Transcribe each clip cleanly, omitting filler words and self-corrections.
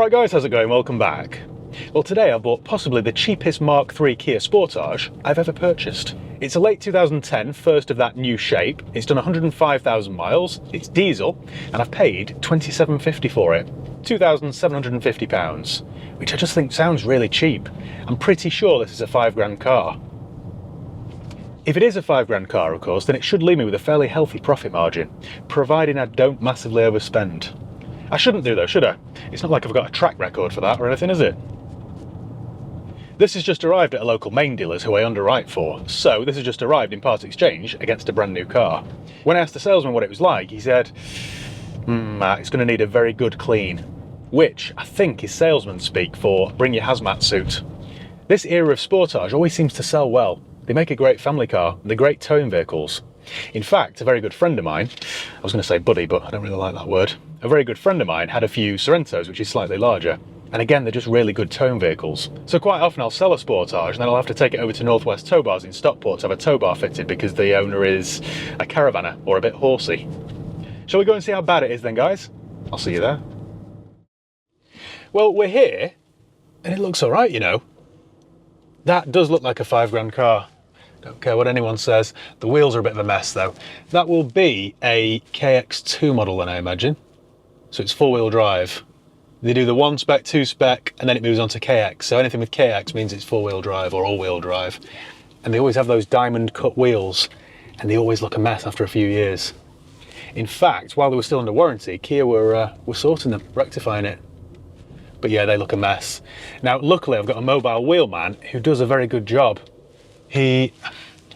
Alright guys, how's it going? Welcome back. Well, today I bought possibly the cheapest Mark III Kia Sportage I've ever purchased. It's a late 2010, first of that new shape. It's done 105,000 miles, it's diesel, and I've paid £27.50 for it. £2,750, which I just think sounds really cheap. I'm pretty sure this is a £5 car. If it is a £5 car, of course, then it should leave me with a fairly healthy profit margin, providing I don't massively overspend. I shouldn't do though, should I? It's not like I've got a track record for that or anything, is it? This has just arrived at a local main dealer's who I underwrite for, so this has just arrived in part exchange against a brand new car. When I asked the salesman what it was like, he said, it's going to need a very good clean, which I think is salesman speak for bring your hazmat suit. This era of Sportage always seems to sell well. They make a great family car, they're great towing vehicles. In fact, a very good friend of mine, I was going to say buddy, but I don't really like that word. A very good friend of mine had a few Sorrentos, which is slightly larger. And again, they're just really good towing vehicles. So quite often I'll sell a Sportage and then I'll have to take it over to Northwest Tow Bars in Stockport to have a tow bar fitted because the owner is a caravanner or a bit horsey. Shall we go and see how bad it is then, guys? I'll see you there. Well, we're here and it looks all right, you know. That does look like a £5 car. Don't care what anyone says. The wheels are a bit of a mess though. That will be a KX2 model then, I imagine. So it's four-wheel drive. They do the 1 spec, 2 spec, and then it moves on to KX. So anything with KX means it's four-wheel drive or all-wheel drive. And they always have those diamond cut wheels, and they always look a mess after a few years. In fact, while they were still under warranty, Kia were sorting them, rectifying it. But yeah, they look a mess. Now, luckily, I've got a mobile wheelman who does a very good job. I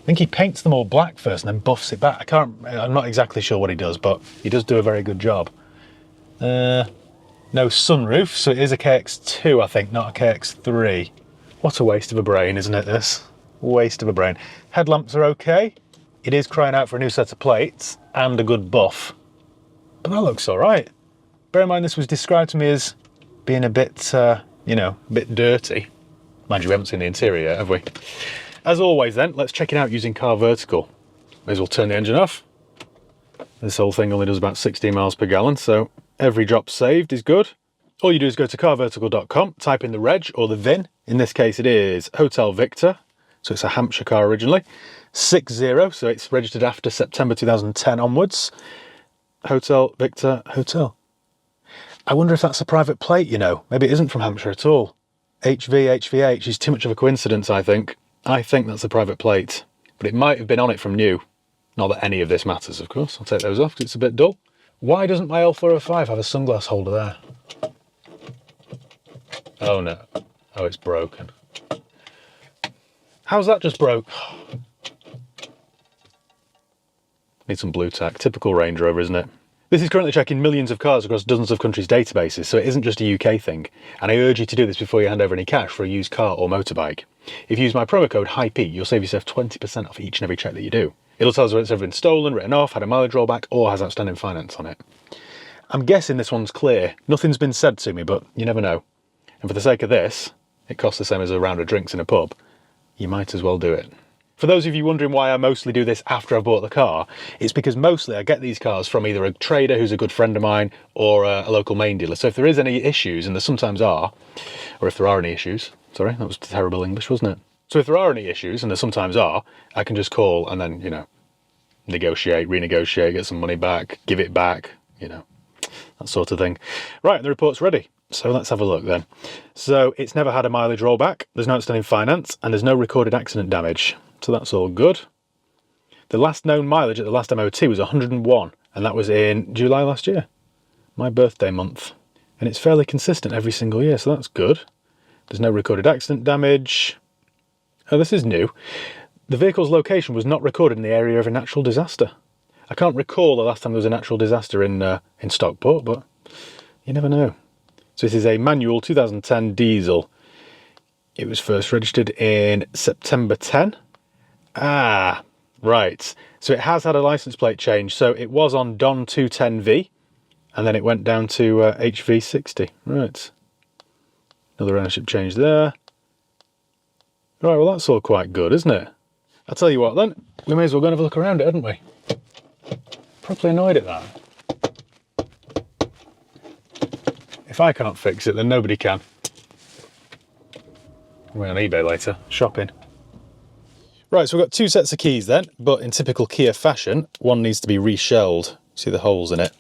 think he paints them all black first and then buffs it back. I'm not exactly sure what he does, but he does do a very good job. No sunroof, so it is a KX2, I think, not a KX3. What a waste of a brain, isn't it, this? Waste of a brain. Headlamps are okay. It is crying out for a new set of plates and a good buff. But that looks all right. Bear in mind, this was described to me as being a bit, you know, a bit dirty. Mind you, we haven't seen the interior yet, have we? As always then, let's check it out using car vertical. May as well turn the engine off. This whole thing only does about 16 miles per gallon, so every drop saved is good. All you do is go to carvertical.com, type in the reg or the VIN. In this case it is Hotel Victor, so it's a Hampshire car originally. 60, so it's registered after September 2010 onwards. Hotel Victor Hotel. I wonder if that's a private plate, you know. Maybe it isn't from Hampshire at all. HVH is too much of a coincidence, I think. I think that's a private plate, but it might have been on it from new. Not that any of this matters, of course. I'll take those off because it's a bit dull. Why doesn't my L405 have a sunglass holder there? Oh no. Oh, it's broken. How's that just broke? Need some blue tack. Typical Range Rover, isn't it? This is currently checking millions of cars across dozens of countries' databases, so it isn't just a UK thing. And I urge you to do this before you hand over any cash for a used car or motorbike. If you use my promo code HIP, you'll save yourself 20% off each and every check that you do. It'll tell us whether it's ever been stolen, written off, had a mileage rollback, or has outstanding finance on it. I'm guessing this one's clear. Nothing's been said to me, but you never know. And for the sake of this, it costs the same as a round of drinks in a pub. You might as well do it. For those of you wondering why I mostly do this after I've bought the car, it's because mostly I get these cars from either a trader who's a good friend of mine or a local main dealer. So if there is any issues, and there sometimes are, or if there are any issues, sorry, that was terrible English, wasn't it? So if there are any issues, and there sometimes are, I can just call and then, you know, negotiate, renegotiate, get some money back, give it back, you know, that sort of thing. Right, the report's ready. So let's have a look then. So it's never had a mileage rollback, there's no outstanding finance, and there's no recorded accident damage. So that's all good. The last known mileage at the last MOT was 101, and that was in July last year, my birthday month. And it's fairly consistent every single year, so that's good. There's no recorded accident damage. Oh, this is new. The vehicle's location was not recorded in the area of a natural disaster. I can't recall the last time there was a natural disaster in Stockport, but you never know. So this is a manual 2010 diesel. It was first registered in September 10. Ah, right. So it has had a license plate change. So it was on Don 210V, and then it went down to HV60. Right. Another ownership change there. Right, well that's all quite good, isn't it? I'll tell you what then, we may as well go and have a look around it, hadn't we? Properly annoyed at that. If I can't fix it, then nobody can. We're on eBay later, shopping. Right, so we've got two sets of keys then, but in typical Kia fashion, one needs to be reshelled. See the holes in it.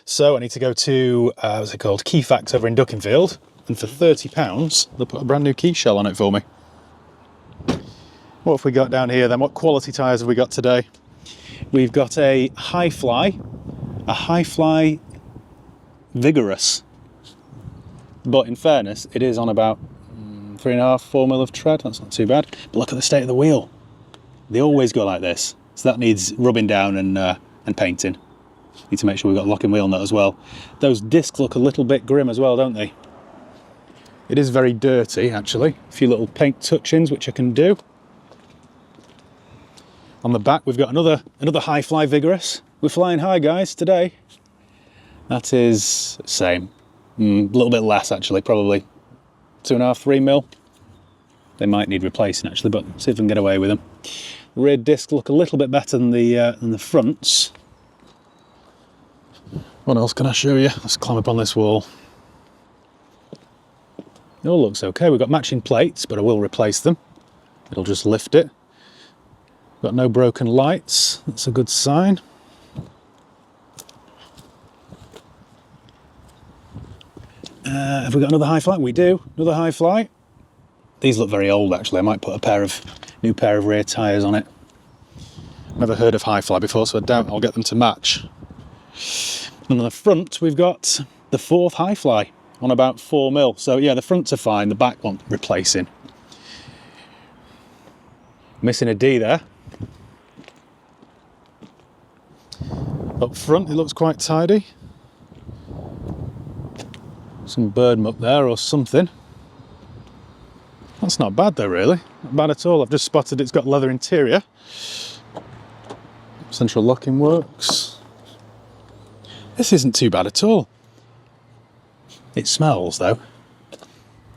So I need to go to, what's it called, Keyfax over in Duckenfield, and for £30, they'll put a brand new key shell on it for me. What have we got down here then? What quality tyres have we got today? We've got a Hi-Fly Vigorous. But in fairness, it is on about 3.5, 4 mil of tread. That's not too bad. But look at the state of the wheel. They always go like this. So that needs rubbing down and painting. Need to make sure we've got a locking wheel nut as well. Those discs look a little bit grim as well, don't they? It is very dirty, actually. A few little paint touch-ins, which I can do. On the back, we've got another Hi-Fly Vigorous. We're flying high, guys, today. That is same. A little bit less, actually, probably 2.5, 3 mil. They might need replacing, actually, but see if we can get away with them. The rear discs look a little bit better than the fronts. What else can I show you? Let's climb up on this wall. It all looks okay. We've got matching plates, but I will replace them. It'll just lift it. Got no broken lights. That's a good sign. Have we got another Hi-Fly? We do. Another Hi-Fly. These look very old, actually. I might put a new pair of rear tyres on it. Never heard of Hi-Fly before, so I doubt I'll get them to match. And on the front, we've got the fourth Hi-Fly on about 4 mil. So yeah, the fronts are fine. The back one replacing. Missing a D there. Up front, it looks quite tidy. Some bird muck there or something. That's not bad though, really. Not bad at all. I've just spotted it's got leather interior. Central locking works. This isn't too bad at all. It smells though. It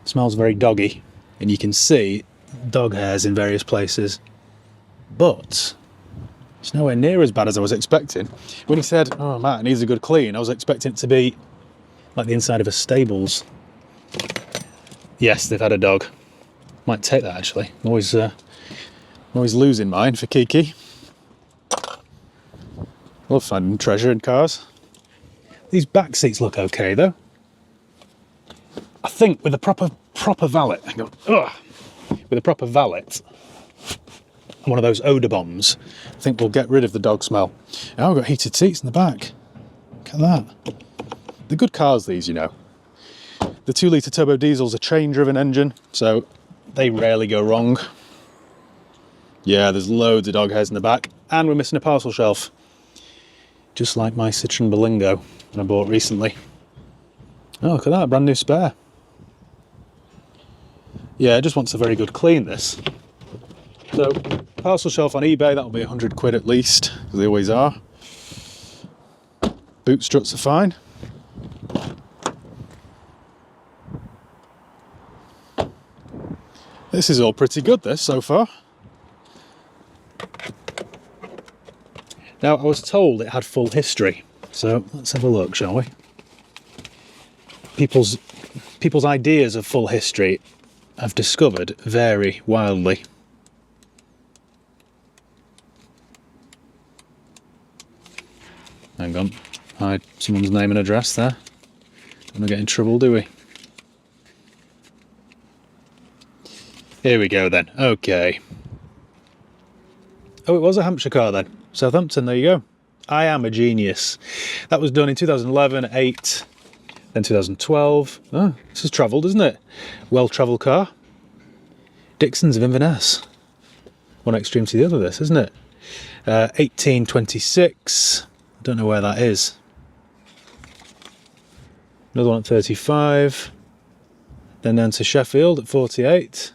smells very doggy, and you can see dog hairs in various places. But it's nowhere near as bad as I was expecting. When he said, "Oh, Matt, it needs a good clean," I was expecting it to be like the inside of a stables. Yes, they've had a dog. Might take that actually. I'm always losing mine for Kiki. Love finding treasure in cars. These back seats look okay though. I think with a proper valet, with a proper valet, and one of those odour bombs, I think we'll get rid of the dog smell. Now we've got heated seats in the back. Look at that. They're good cars, these, you know. The 2-litre turbo diesel's a chain-driven engine, so they rarely go wrong. Yeah, there's loads of dog hairs in the back, and we're missing a parcel shelf. Just like my Citroen Berlingo that I bought recently. Oh, look at that, brand new spare. Yeah, it just wants a very good clean, this. So, parcel shelf on eBay, that'll be 100 quid at least, as they always are. Boot struts are fine. This is all pretty good, this, so far. Now, I was told it had full history, so let's have a look, shall we? People's ideas of full history, I've discovered, vary wildly. Hang on, hide someone's name and address there. Don't want to get in trouble, do we? Here we go then, okay. Oh, it was a Hampshire car then. Southampton, there you go. I am a genius. That was done in 2011, 8, then 2012. Oh, this has travelled, isn't it? Well-travelled car. Dixon's of Inverness. One extreme to the other, this, isn't it? 1826. I don't know where that is. Another one at 35. Then down to Sheffield at 48.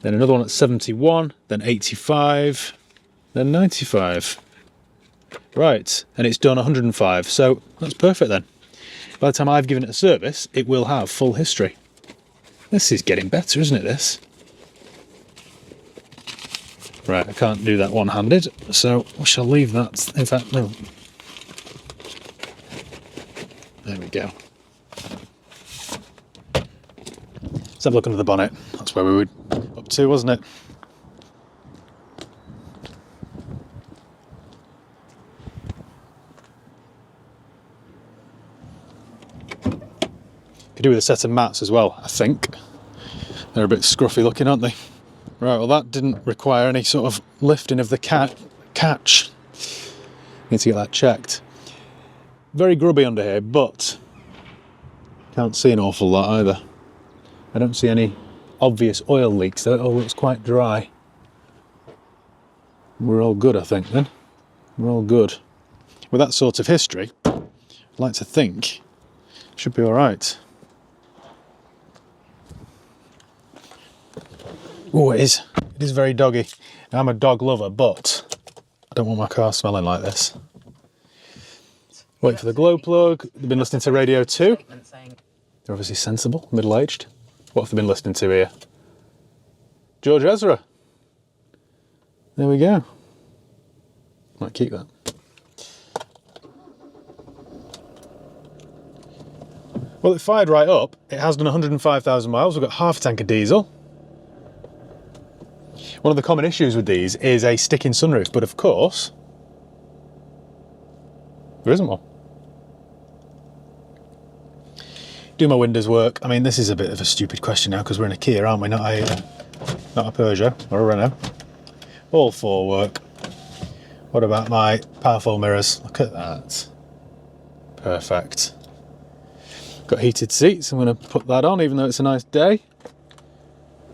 Then another one at 71, then 85, then 95. Right, and it's done 105, so that's perfect then. By the time I've given it a service, it will have full history. This is getting better, isn't it, this? Right, I can't do that one-handed, so we shall leave that. In fact, no. There we go. Let's have a look under the bonnet. That's where we were up to, wasn't it? Could do with a set of mats as well, I think. They're a bit scruffy looking, aren't they? Right, well that didn't require any sort of lifting of the catch. Need to get that checked. Very grubby under here, but can't see an awful lot either. I don't see any obvious oil leaks though. It all looks quite dry. We're all good, I think, then. We're all good. With that sort of history, I'd like to think it should be all right. Oh, it is. It is very doggy. Now, I'm a dog lover, but I don't want my car smelling like this. Wait for the glow plug. They've been listening to Radio 2. They're obviously sensible, middle-aged. What have they been listening to here? George Ezra. There we go. Might keep that. Well, it fired right up. It has done 105,000 miles. We've got half a tank of diesel. One of the common issues with these is a sticking sunroof, but of course, there isn't one. Do my windows work? I mean, this is a bit of a stupid question now because we're in a Kia, aren't we? Not a Peugeot or a Renault. All four work. What about my powerful mirrors? Look at that. Perfect. Got heated seats. I'm going to put that on even though it's a nice day.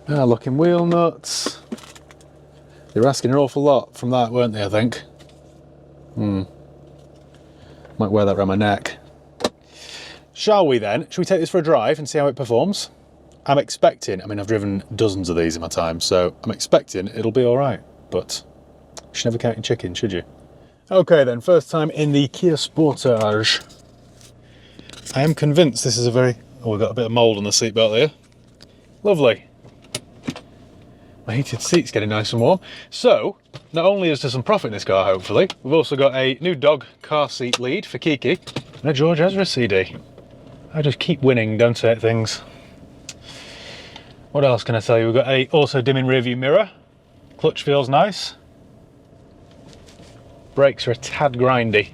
Locking wheel nuts. They were asking an awful lot from that, weren't they, I think? Might wear that around my neck. Shall we then? Shall we take this for a drive and see how it performs? I'm expecting, I mean, I've driven dozens of these in my time, so I'm expecting it'll be all right, but you should never count your chicken, should you? Okay then, first time in the Kia Sportage. I am convinced this is a very... Oh, we've got a bit of mould on the seatbelt there. Lovely. My heated seat's getting nice and warm. So, not only is there some profit in this car, hopefully, we've also got a new dog car seat lead for Kiki and a George Ezra CD. I just keep winning, don't I, at things. What else can I tell you? We've got a also dimming rear view mirror. Clutch feels nice. Brakes are a tad grindy.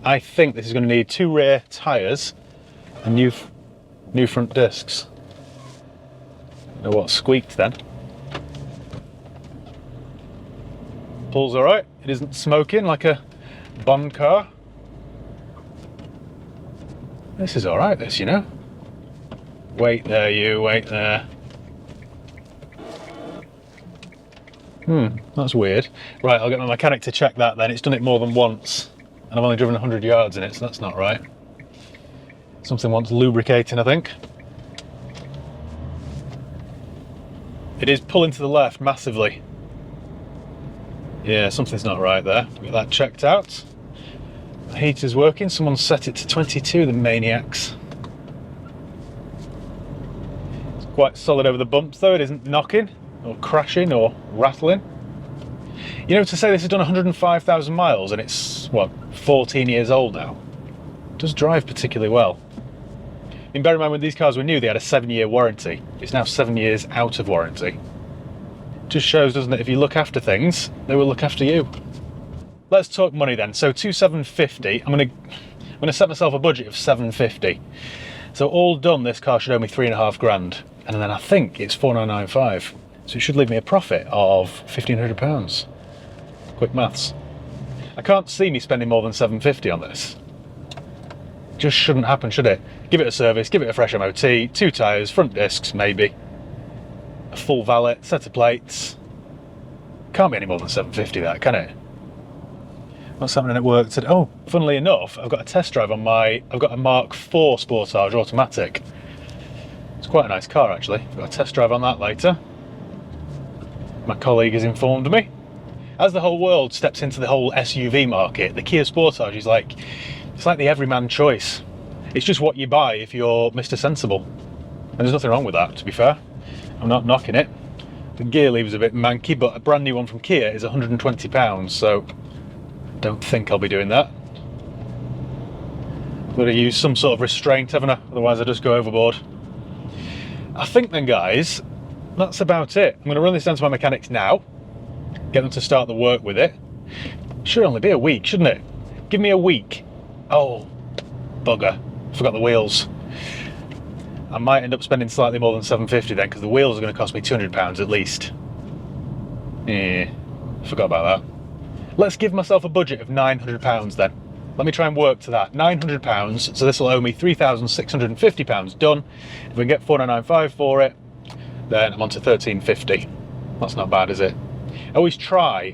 I think this is going to need 2 rear tyres and new front discs. Know what squeaked then? Pulls all right. It isn't smoking like a Bond car. This is all right, this, you know. Wait there, you, wait there. That's weird. Right, I'll get my mechanic to check that then. It's done it more than once, and I've only driven 100 yards in it, so that's not right. Something wants lubricating, I think. It is pulling to the left massively. Yeah, something's not right there. Get that checked out. The heater's working. Someone set it to 22, the maniacs. It's quite solid over the bumps though. It isn't knocking or crashing or rattling. You know, to say this has done 105,000 miles and it's, what, 14 years old now, it does drive particularly well. I mean, bear in mind when these cars were new, they had a 7-year warranty. It's now 7 years out of warranty. Just shows, doesn't it, if you look after things, they will look after you. Let's talk money then. So 2,750. I'm gonna set myself a budget of 750. So all done, this car should owe me 3.5 grand, and then I think it's 4,995. So it should leave me a profit of £1,500. Quick maths. I can't see me spending more than 750 on this. Just shouldn't happen, should it? Give it a service, give it a fresh MOT, 2 tyres, front discs maybe, a full valet, set of plates. Can't be any more than 750 that, can it? What's happening at work today? Oh, funnily enough, I've got a test drive on I've got a Mark IV Sportage automatic. It's quite a nice car actually. I've got a test drive on that later. My colleague has informed me. As the whole world steps into the whole SUV market, the Kia Sportage is like, it's like the everyman choice. It's just what you buy if you're Mr. Sensible. And there's nothing wrong with that, to be fair. I'm not knocking it. The gear lever's a bit manky, but a brand new one from Kia is £120, so don't think I'll be doing that. Got to use some sort of restraint, haven't I? Otherwise I just go overboard. I think then, guys, that's about it. I'm going to run this down to my mechanics now, get them to start the work with it. Should only be a week, shouldn't it? Give me a week. Oh, bugger. Forgot the wheels. I might end up spending slightly more than £750 then, because the wheels are going to cost me £200 at least. Yeah, forgot about that. Let's give myself a budget of £900 then. Let me try and work to that. £900, so this will owe me £3,650 done. If we can get £4,995 for it, then I'm on to £1,350. That's not bad, is it? I always try,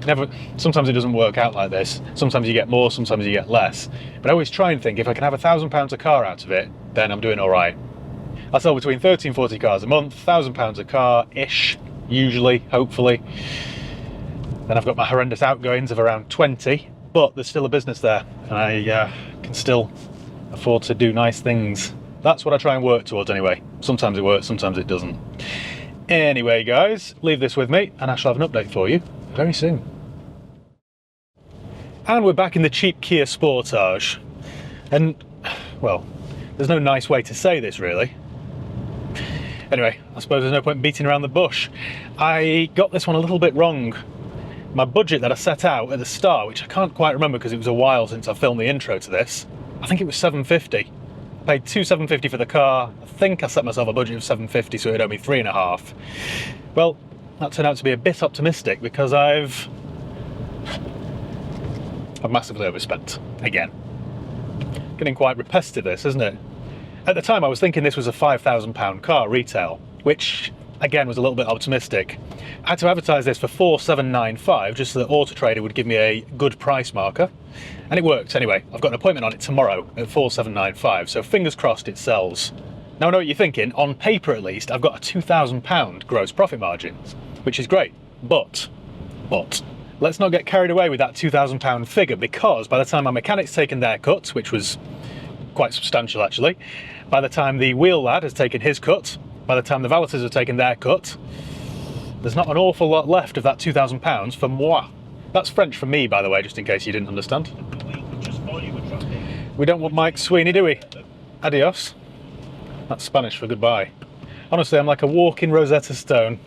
never, sometimes it doesn't work out like this. Sometimes you get more, sometimes you get less. But I always try and think, if I can have £1,000 a car out of it, then I'm doing all right. I sell between 30 and 40 cars a month, £1,000 a car-ish, usually, hopefully. Then I've got my horrendous outgoings of around 20, but there's still a business there, and I can still afford to do nice things. That's what I try and work towards anyway. Sometimes it works, sometimes it doesn't. Anyway, guys, leave this with me, and I shall have an update for you very soon. And we're back in the cheap Kia Sportage. And, well, there's no nice way to say this, really. Anyway, I suppose there's no point beating around the bush. I got this one a little bit wrong. My budget that I set out at the start, which I can't quite remember because it was a while since I filmed the intro to this, I think it was £750. I paid £2,750 for the car. I think I set myself a budget of £750, so it owe me £3,500. Well, that turned out to be a bit optimistic because I've massively overspent again. Getting quite repetitive, this, isn't it? At the time, I was thinking this was a £5,000 car retail, which again was a little bit optimistic. I had to advertise this for £4,795 just so that Auto Trader would give me a good price marker, and it worked anyway. I've got an appointment on it tomorrow at £4,795, so fingers crossed it sells. Now I know what you're thinking, on paper at least I've got a £2,000 gross profit margin, which is great, but let's not get carried away with that £2,000 figure, because by the time my mechanic's taken their cut, which was quite substantial actually, by the time the wheel lad has taken his cut, by the time the valeters have taken their cut, there's not an awful lot left of that £2,000 for moi. That's French for me, by the way, just in case you didn't understand. We don't want Mike Sweeney, do we? Adios. That's Spanish for goodbye. Honestly, I'm like a walking Rosetta Stone.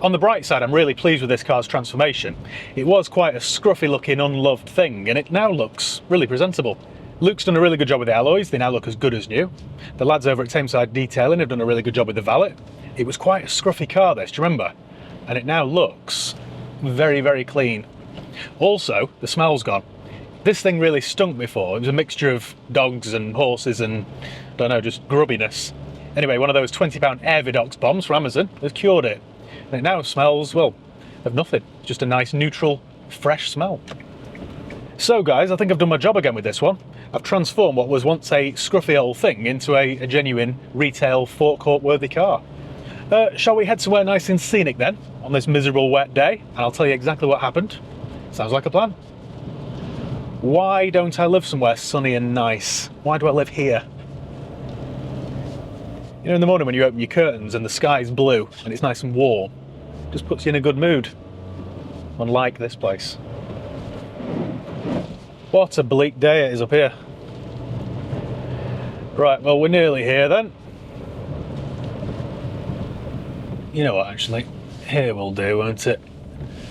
On the bright side, I'm really pleased with this car's transformation. It was quite a scruffy looking, unloved thing, and it now looks really presentable. Luke's done a really good job with the alloys, they now look as good as new. The lads over at Tameside Detailing have done a really good job with the valet. It was quite a scruffy car, this, do you remember? And it now looks very, very clean. Also, the smell's gone. This thing really stunk before. It was a mixture of dogs and horses and, I don't know, just grubbiness. Anyway, one of those £20 Air Vidox bombs from Amazon has cured it. And it now smells, well, of nothing. Just a nice, neutral, fresh smell. So guys, I think I've done my job again with this one. I've transformed what was once a scruffy old thing into a genuine retail forecourt worthy car. Shall we head somewhere nice and scenic then, on this miserable wet day, and I'll tell you exactly what happened. Sounds like a plan. Why don't I live somewhere sunny and nice? Why do I live here? You know, in the morning when you open your curtains and the sky's blue and it's nice and warm, it just puts you in a good mood. Unlike this place. What a bleak day it is up here. Right, well, we're nearly here then. You know what, actually, here will do, won't it?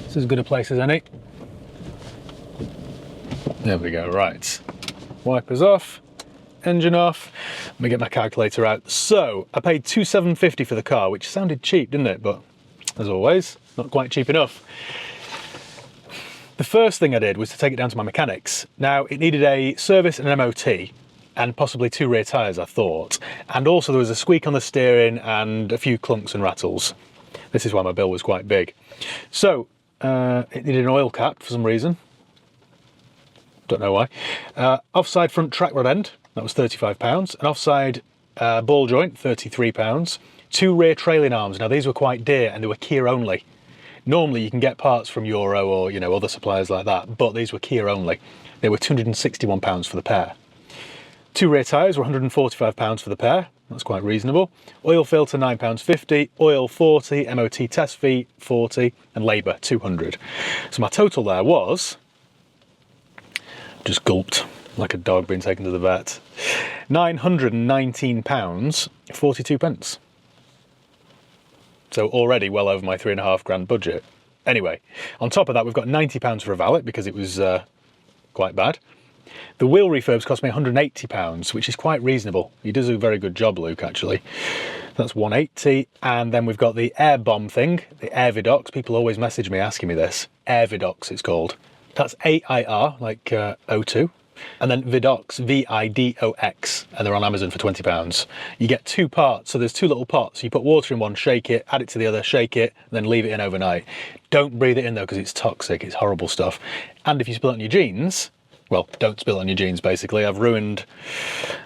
It's as good a place as any. There we go, right. Wipers off, engine off. Let me get my calculator out. So, I paid £2,750 for the car, which sounded cheap, didn't it? But, as always, not quite cheap enough. The first thing I did was to take it down to my mechanics. Now, it needed a service and an MOT, and possibly 2 rear tyres, I thought. And also there was a squeak on the steering and a few clunks and rattles. This is why my bill was quite big. So, it needed an oil cap for some reason. Don't know why. Offside front track rod end, that was £35. An offside ball joint, £33. 2 rear trailing arms. Now, these were quite dear and they were Kia only. Normally you can get parts from Euro or, you know, other suppliers like that, but these were Kia only. They were £261 for the pair. 2 rear tyres were £145 for the pair. That's quite reasonable. Oil filter £9.50, oil 40, MOT test fee 40, and labour 200. So my total there was, just gulped, like a dog being taken to the vet. £919, 42 pence. So already well over my £3,500 budget. Anyway, on top of that, we've got £90 for a valet because it was quite bad. The wheel refurbs cost me £180, which is quite reasonable. He does a very good job, Luke, actually. That's £180. And then we've got the air bomb thing, the air vidox. People always message me asking me this. Air vidox, it's called. That's AIR, like O2. And then Vidox, VIDOX, and they're on Amazon for £20. You get two parts, so there's two little pots. You put water in one, shake it, add it to the other, shake it, and then leave it in overnight. Don't breathe it in though, because it's toxic, it's horrible stuff. And if you spill it on your jeans, well, don't spill it on your jeans basically. I've ruined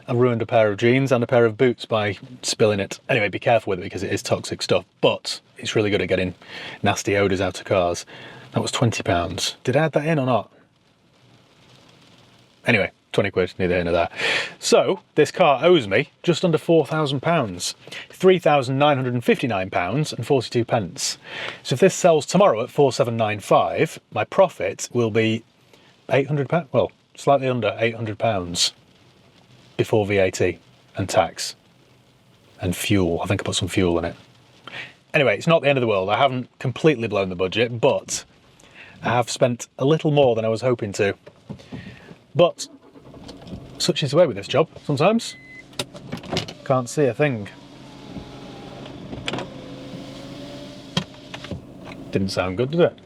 a pair of jeans and a pair of boots by spilling it. Anyway, be careful with it because it is toxic stuff, but it's really good at getting nasty odours out of cars. That was £20. Did I add that in or not? Anyway, 20 quid, neither here nor there. So, this car owes me just under £4,000. £3,959 and 42 pence. So if this sells tomorrow at 4,795, my profit will be £800, well, slightly under £800 before VAT and tax and fuel. I think I put some fuel in it. Anyway, it's not the end of the world. I haven't completely blown the budget, but I have spent a little more than I was hoping to. But such is the way with this job sometimes. Can't see a thing. Didn't sound good, did it?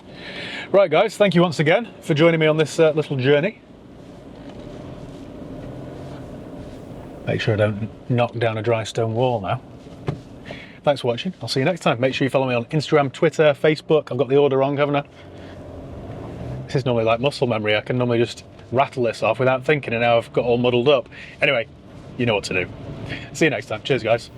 Right guys, thank you once again for joining me on this little journey. Make sure I don't knock down a dry stone wall now. Thanks for watching. I'll see you next time. Make sure you follow me on Instagram, Twitter, Facebook. I've got the order wrong, haven't I? This is normally like muscle memory. I can normally just rattle this off without thinking, and now I've got all muddled up. Anyway, you know what to do. See you next time. Cheers, guys.